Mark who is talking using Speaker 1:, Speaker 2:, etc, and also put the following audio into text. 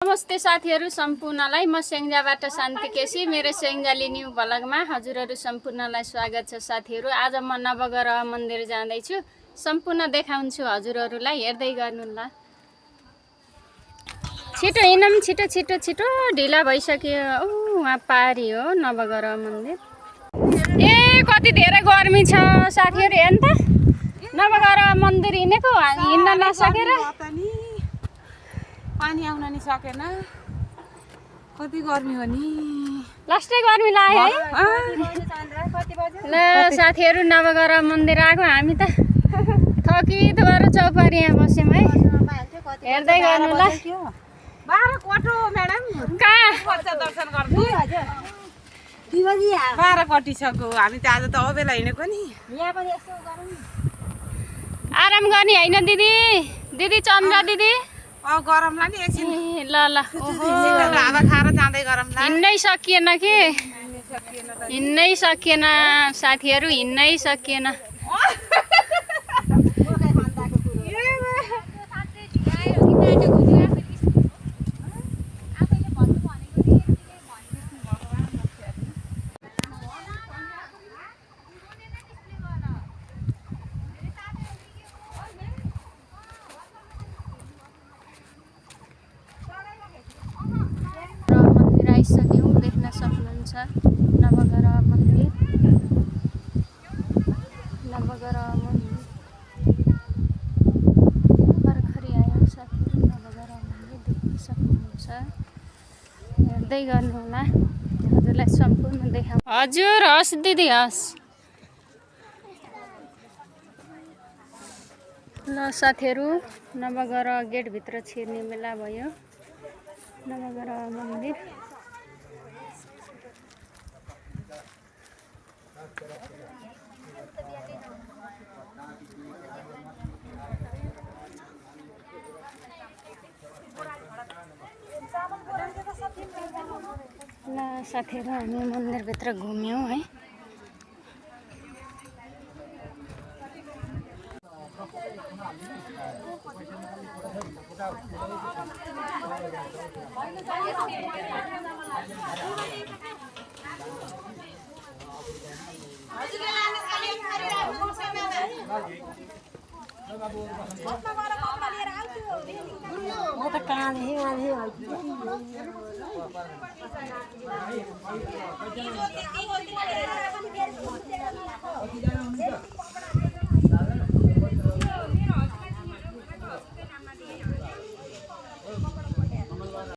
Speaker 1: नमस्ते साथीहरू सम्पूर्णलाई म सेङ्जाबाट शान्ति केसी मेरो सेङ्जाली न्यू भ्लगमा हजुरहरू सम्पूर्णलाई स्वागत छ साथीहरू। आज म नवग्रह मन्दिर जाँदैछु, सम्पूर्ण देखाउँछु हजुरहरूलाई, हेर्दै गर्नु ल। छिटो हिँडौँ, छिटो छिटो छिटो, ढिला भइसक्यो। वहाँ पारी हो नवग्रह मन्दिर। ए कति धेरै गर्मी छ साथीहरू, हेर्नु त नवग्रह मन्दिर हिँडेको हिँड्न नसकेर
Speaker 2: पानी आउन नि सकेन, कति गर्मी हो नि,
Speaker 1: लास्टै गर्मी लाग्यो है। ल साथीहरू नवग्रह मन्दिर आएको, हामी त थकित भएर चौपारी यहाँ बस्यौँ है, हेर्दै गर्नु ल।
Speaker 2: 12 कटो म्याडम,
Speaker 1: कहाँ
Speaker 2: दर्शन गर्नु 12 कटिसक्यो। हामी त आज त अबेला हिँडेको नि।
Speaker 1: आराम गर्ने होइन दिदी, दिदी चन्द्र दिदी।
Speaker 2: गरमला नि एकछिन
Speaker 1: ल ल,
Speaker 2: हावा खाएर जाँदै गरमला।
Speaker 1: हिँड्नै सकिएन कि, हिँड्नै सकिएन साथीहरू, हिँड्नै सकिएन। आइसक्यौँ, देख्न सक्नुहुन्छ नवग्रह मन्दिर। नवग्रह मन्दिर भर्खरै आयो साथीहरू, नवग्रह मन्दिर देख्न सक्नुहुन्छ, हेर्दै गर्नु होला, हजुरलाई सम्पूर्ण देखाउँ। हजुर हस् दिदी हस्। ल साथीहरू, नवग्रह गेटभित्र छिर्ने बेला भयो। नवग्रह मन्दिर ल साथीहरू, हामी मन्दिरभित्र घुम्यौँ है।
Speaker 3: म त कहाँ